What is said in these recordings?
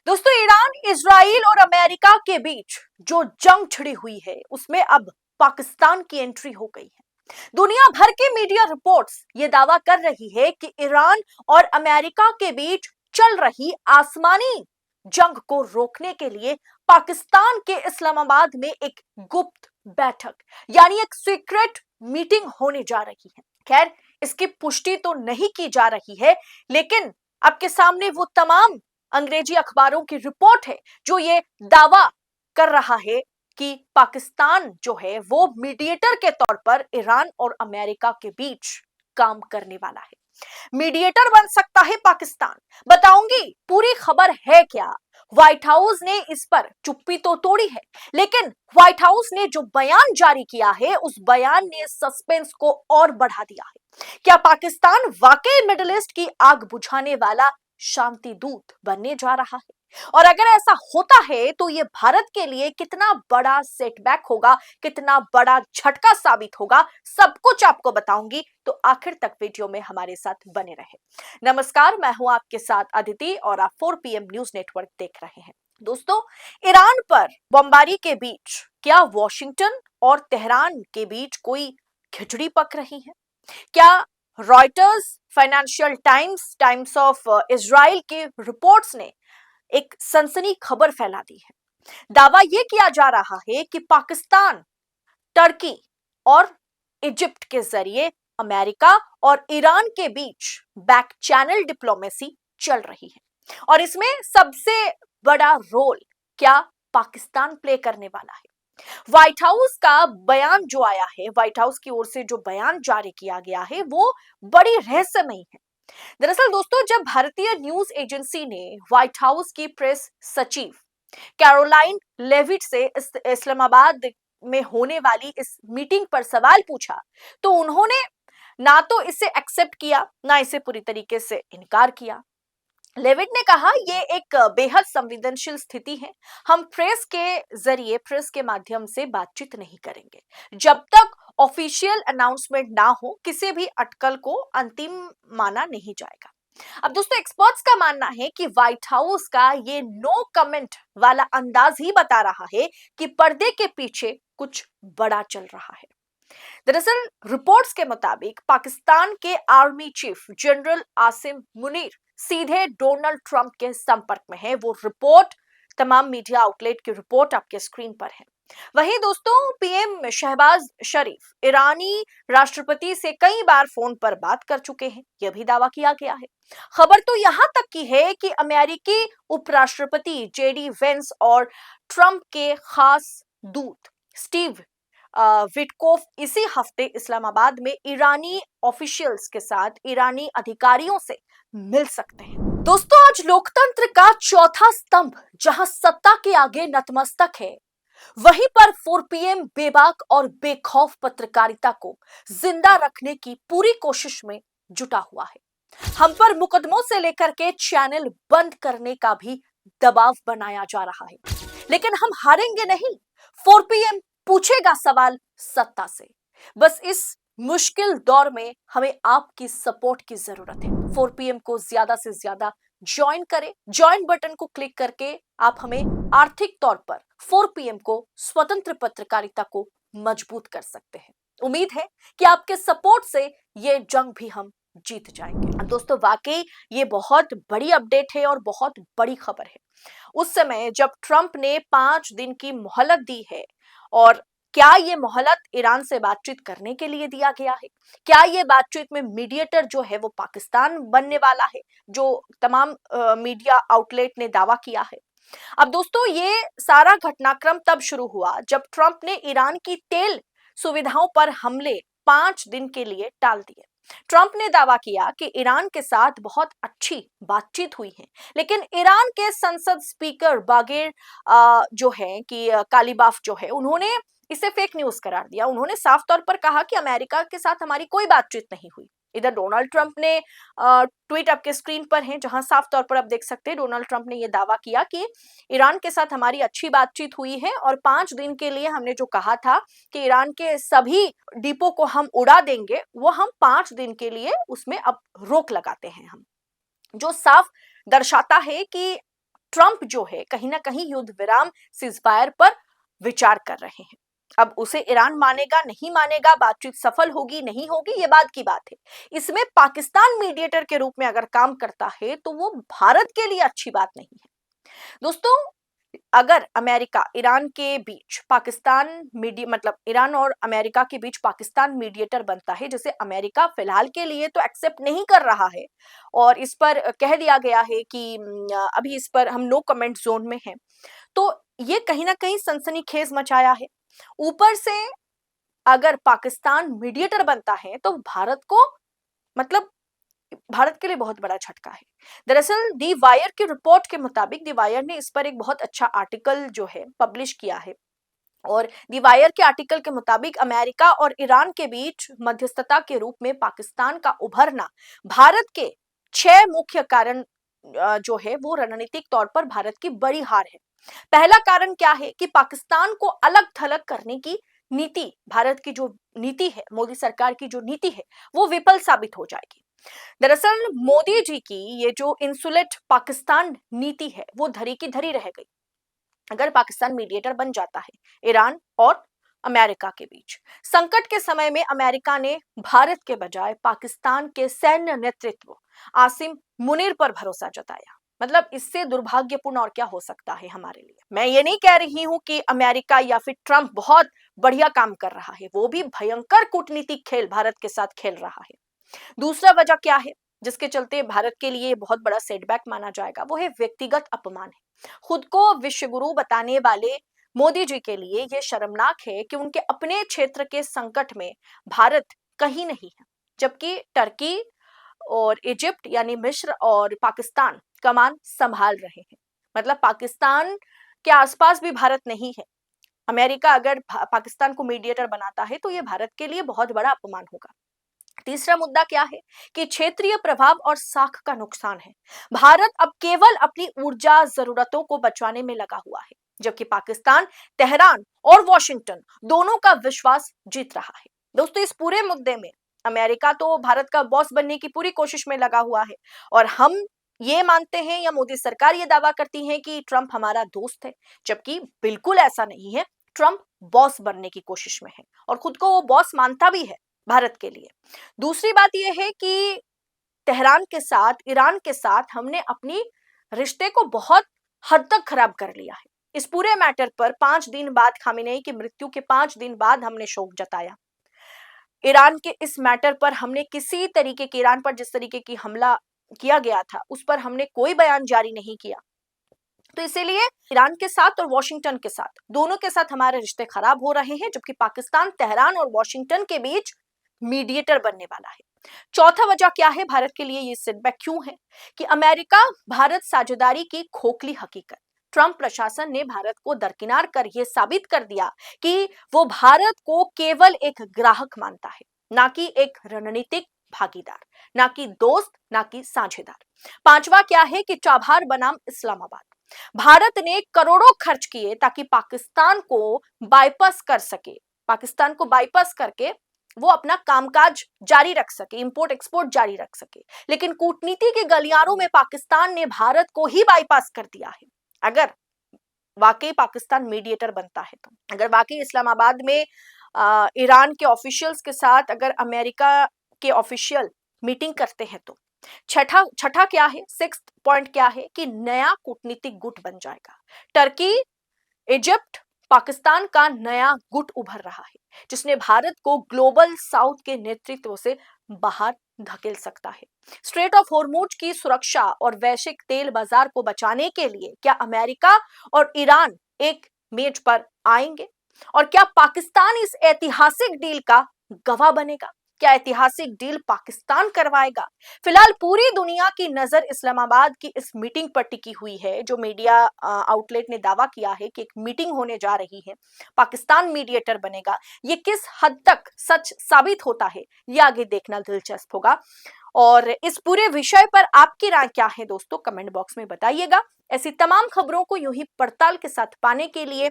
दोस्तों, Iran, Israel और America के बीच जो जंग छिड़ी हुई है उसमें अब पाकिस्तान की एंट्री हो गई है। दुनिया भर के मीडिया रिपोर्ट्स ये दावा कर रही है कि ईरान और अमेरिका के बीच चल रही आसमानी जंग को रोकने के लिए पाकिस्तान के इस्लामाबाद में एक गुप्त बैठक यानी एक सीक्रेट मीटिंग होने जा रही है। खैर, इसकी पुष्टि तो नहीं की जा रही है, लेकिन आपके सामने वो तमाम अंग्रेजी अखबारों की रिपोर्ट है जो ये दावा कर रहा है कि पाकिस्तान जो है वो मीडिएटर के तौर पर ईरान और अमेरिका के बीच काम करने वाला है। मीडिएटर बन सकता है पाकिस्तान। बताऊंगी पूरी खबर है क्या। व्हाइट हाउस ने इस पर चुप्पी तो तोड़ी है, लेकिन व्हाइट हाउस ने जो बयान जारी किया है उस बयान ने सस्पेंस को और बढ़ा दिया है। क्या पाकिस्तान वाकई मिडिल ईस्ट की आग बुझाने वाला शांति दूत बनने जा रहा है? और अगर ऐसा होता है तो यह भारत के लिए कितना बड़ा सेटबैक होगा, कितना बड़ा झटका साबित होगा, सब कुछ आपको बताऊंगी, तो आखिर तक वीडियो में हमारे साथ बने रहे। नमस्कार, मैं हूं आपके साथ अदिति और आप 4 PM न्यूज नेटवर्क देख रहे हैं। दोस्तों, ईरान पर बमबारी के बीच क्या वॉशिंगटन और तेहरान के बीच कोई खिचड़ी पक रही है? क्या Reuters, financial times, times of Israel के रिपोर्ट्स ने एक सनसनी खबर फैला दी है? दावा यह किया जा रहा है कि पाकिस्तान, टर्की और इजिप्ट के जरिए अमेरिका और ईरान के बीच बैक चैनल डिप्लोमेसी चल रही है और इसमें सबसे बड़ा रोल क्या पाकिस्तान प्ले करने वाला है? व्हाइट हाउस का बयान जो आया है, व्हाइट हाउस की ओर से जो बयान जारी किया गया है वो बड़ी रहस्यमयी है। दरअसल दोस्तों, जब भारतीय न्यूज एजेंसी ने व्हाइट हाउस की प्रेस सचिव कैरोलाइन लेविट से इस्लामाबाद में होने वाली इस मीटिंग पर सवाल पूछा तो उन्होंने ना तो इसे एक्सेप्ट किया, ना इसे पूरी तरीके से इनकार किया। लेविट ने कहा, यह एक बेहद संवेदनशील स्थिति है। हम प्रेस के जरिए, प्रेस के माध्यम से बातचीत नहीं करेंगे जब तक ऑफिशियल अनाउंसमेंट ना हो। किसी भी अटकल को अंतिम माना नहीं जाएगा। अब दोस्तों, एक्सपर्ट्स का मानना है कि व्हाइट हाउस का ये नो कमेंट वाला अंदाज ही बता रहा है कि पर्दे के पीछे कुछ बड़ा चल रहा है। दरअसल रिपोर्ट्स के मुताबिक पाकिस्तान के army chief general Asim Munir सीधे डोनाल्ड ट्रंप के संपर्क में है। वो रिपोर्ट, तमाम मीडिया आउटलेट की रिपोर्ट आपके स्क्रीन पर है। वहीं दोस्तों, पीएम शहबाज शरीफ ईरानी राष्ट्रपति से कई बार फोन पर बात कर चुके हैं, यह भी दावा किया गया है। खबर तो यहां तक की है कि अमेरिकी उपराष्ट्रपति जेडी वेंस और ट्रंप के खास दूत स्टीव विटकोफ इसी हफ्ते इस्लामाबाद में ईरानी ऑफिशियल्स के साथ, ईरानी अधिकारियों से मिल सकते हैं। दोस्तों, आज लोकतंत्र का चौथा स्तंभ जहां सत्ता के आगे नतमस्तक है, वहीं पर 4 PM बेबाक और बेखौफ पत्रकारिता को जिंदा रखने की पूरी कोशिश में जुटा हुआ है। हम पर मुकदमों से लेकर के चैनल बंद करने का भी दबाव बनाया जा रहा है, लेकिन हम हारेंगे नहीं। 4 PM पूछेगा सवाल सत्ता से। बस इस मुश्किल दौर में हमें आपकी सपोर्ट की जरूरत है। 4 PM को ज्यादा से ज्यादा ज्वाइन करें। ज्वाइन बटन को क्लिक करके आप हमें आर्थिक तौर पर 4 PM को, स्वतंत्र पत्रकारिता को मजबूत कर सकते हैं। उम्मीद है कि आपके सपोर्ट से ये जंग भी हम जीत जाएंगे। दोस्तों, वाकई ये बहुत बड़ी अपडेट है और बहुत बड़ी खबर है। उस समय जब ट्रंप ने 5 दिन की मोहलत दी है, और क्या ये मोहलत ईरान से बातचीत करने के लिए दिया गया है? क्या ये बातचीत में मीडिएटर जो है वो पाकिस्तान बनने वाला है, जो तमाम मीडिया आउटलेट ने दावा किया है? अब दोस्तों, ये सारा घटनाक्रम तब शुरू हुआ जब ट्रंप ने ईरान की तेल सुविधाओं पर हमले 5 दिन के लिए टाल दिए। ट्रंप ने दावा किया कि ईरान के साथ बहुत अच्छी बातचीत हुई है, लेकिन ईरान के संसद स्पीकर बागेर जो है कि कालीबाफ जो है, उन्होंने इसे फेक न्यूज करार दिया। उन्होंने साफ तौर पर कहा कि अमेरिका के साथ हमारी कोई बातचीत नहीं हुई। इधर डोनाल्ड ट्रंप ने ट्वीट आपके स्क्रीन पर है, जहां साफ तौर पर आप देख सकते हैं डोनाल्ड ट्रंप ने यह दावा किया कि ईरान के साथ हमारी अच्छी बातचीत हुई है और 5 दिन के लिए हमने जो कहा था कि ईरान के सभी डिपो को हम उड़ा देंगे, वो हम 5 दिन के लिए उसमें अब रोक लगाते हैं हम। जो साफ दर्शाता है कि ट्रंप जो है कहीं ना कहीं युद्ध विराम सीजफायर पर विचार कर रहे हैं। अब उसे ईरान मानेगा नहीं मानेगा, बातचीत सफल होगी नहीं होगी, ये बात की बात है। इसमें पाकिस्तान मीडिएटर के रूप में अगर काम करता है तो वो भारत के लिए अच्छी बात नहीं है। दोस्तों, अगर अमेरिका ईरान के बीच पाकिस्तान मतलब ईरान और अमेरिका के बीच पाकिस्तान मीडिएटर बनता है, जिसे अमेरिका फिलहाल के लिए तो एक्सेप्ट नहीं कर रहा है और इस पर कह दिया गया है कि अभी इस पर हम नो कमेंट जोन में हैं, तो ये कहीं ना कहीं सनसनीखेज मचाया है। ऊपर से अगर पाकिस्तान मीडिएटर बनता है तो भारत को मतलब भारत के लिए बहुत बड़ा झटका है। दरअसल दी वायर की रिपोर्ट के मुताबिक दी वायर ने इस पर एक बहुत अच्छा आर्टिकल जो है पब्लिश किया है और दी वायर के आर्टिकल के मुताबिक अमेरिका और ईरान के बीच मध्यस्थता के रूप में पाकिस्तान का उभरना भारत के 6 मुख्य कारण जो है वो रणनीतिक तौर पर भारत की बड़ी हार है। पहला कारण क्या है कि पाकिस्तान को अलग थलग करने की नीति, भारत की जो नीति है, मोदी सरकार की जो नीति है, वो विफल साबित हो जाएगी। दरअसल मोदी जी की ये जो इंसुलेट पाकिस्तान नीति है वो धरी की धरी रह गई। अगर पाकिस्तान मीडिएटर बन जाता है ईरान और अमेरिका के बीच, संकट के समय में अमेरिका ने भारत के बजाय पाकिस्तान के सैन्य नेतृत्व आसिम मुनीर पर भरोसा जताया। मतलब इससे दुर्भाग्यपूर्ण और क्या हो सकता है हमारे लिए। मैं ये नहीं कह रही हूं कि अमेरिका या फिर ट्रंप बहुत बढ़िया काम कर रहा है, वो भी भयंकर कूटनीतिक खेल भारत के साथ खेल रहा है। दूसरा वजह क्या है जिसके चलते भारत के लिए बहुत बड़ा सेटबैक माना जाएगा, वो है व्यक्तिगत अपमान है। खुद को विश्व गुरु बताने वाले मोदी जी के लिए यह शर्मनाक है कि उनके अपने क्षेत्र के संकट में भारत कहीं नहीं है, जबकि टर्की और इजिप्ट यानी मिस्र और पाकिस्तान कमान संभाल रहे हैं। मतलब पाकिस्तान के आसपास भी भारत नहीं है। अमेरिका अगर पाकिस्तान को मीडिएटर बनाता है तो यह भारत के लिए बहुत बड़ा अपमान होगा। तीसरा मुद्दा क्या है कि क्षेत्रीय प्रभाव और साख का नुकसान है। भारत अब केवल अपनी ऊर्जा जरूरतों को बचाने में लगा हुआ है, जबकि पाकिस्तान तेहरान और वॉशिंगटन दोनों का विश्वास जीत रहा है। दोस्तों, इस पूरे मुद्दे में अमेरिका तो भारत का बॉस बनने की पूरी कोशिश में लगा हुआ है और हम ये मानते हैं या मोदी सरकार ये दावा करती है कि ट्रंप हमारा दोस्त है, जबकि बिल्कुल ऐसा नहीं है। ट्रंप बॉस बनने की कोशिश में है और खुद को वो बॉस मानता भी है भारत के लिए। दूसरी बात यह है कि तेहरान के साथ, ईरान के साथ हमने अपनी रिश्ते को बहुत हद तक खराब कर लिया है। इस पूरे मैटर पर 5 दिन बाद, खामेनेई की मृत्यु के 5 दिन बाद हमने शोक जताया। ईरान के इस मैटर पर हमने किसी तरीके के, ईरान पर जिस तरीके की हमला किया गया था उस पर हमने कोई बयान जारी नहीं किया। तो इसीलिए ईरान के साथ और वॉशिंगटन के साथ, दोनों के साथ हमारे रिश्ते खराब हो रहे हैं, जबकि पाकिस्तान तेहरान और वॉशिंगटन के बीच मीडिएटर बनने वाला है। चौथा वजह क्या है भारत के लिए ये सेटबैक क्यों है कि अमेरिका भारत साझेदारी की खोखली हकीकत। ट्रंप प्रशासन ने भारत को दरकिनार कर यह साबित कर दिया कि वो भारत को केवल एक ग्राहक मानता है, ना कि एक रणनीतिक भागीदार, ना कि दोस्त, ना कि साझेदार। पांचवा क्या है कि चाबहार बनाम इस्लामाबाद। भारत ने करोड़ों खर्च किए ताकि पाकिस्तान को बाईपास कर सके, पाकिस्तान को बाईपास करके वो अपना कामकाज जारी रख सके, इंपोर्ट एक्सपोर्ट जारी रख सके, लेकिन कूटनीति के गलियारों में पाकिस्तान ने भारत को ही बाईपास कर दिया है। अगर वाकई पाकिस्तान मीडिएटर बनता है तो, अगर वाकई इस्लामाबाद में ईरान के ऑफिशियल्स के साथ अगर अमेरिका के ऑफिशियल मीटिंग करते हैं तो छठा क्या है, 6th पॉइंट क्या है कि नया कूटनीतिक गुट बन जाएगा। टर्की, इजिप्ट, पाकिस्तान का नया गुट उभर रहा है जिसने भारत को ग्लोबल साउथ के नेतृत्व से बाहर धकेल सकता है। स्ट्रेट ऑफ हॉर्मुज की सुरक्षा और वैश्विक तेल बाजार को बचाने के लिए क्या अमेरिका और ईरान एक मेज पर आएंगे और क्या पाकिस्तान इस ऐतिहासिक डील का गवाह बनेगा? क्या ऐतिहासिक डील पाकिस्तान करवाएगा? फिलहाल पूरी दुनिया की नजर इस्लामाबाद की इस मीटिंग पर टिकी हुई है। जो मीडिया आउटलेट ने दावा किया है कि एक मीटिंग होने जा रही है, पाकिस्तान मीडिएटर बनेगा। ये किस हद तक सच साबित होता है ये आगे देखना दिलचस्प होगा। और इस पूरे विषय पर आपकी राय क्या है दोस्तों, कमेंट बॉक्स में बताइएगा। ऐसी तमाम खबरों को यूं ही पड़ताल के साथ पाने के लिए,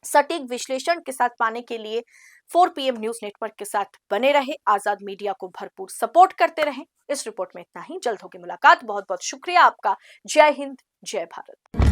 सटीक विश्लेषण के साथ पाने के लिए 4 PM न्यूज नेटवर्क के साथ बने रहे। आजाद मीडिया को भरपूर सपोर्ट करते रहें। इस रिपोर्ट में इतना ही, जल्द होगी मुलाकात। बहुत बहुत शुक्रिया आपका। जय हिंद, जय भारत।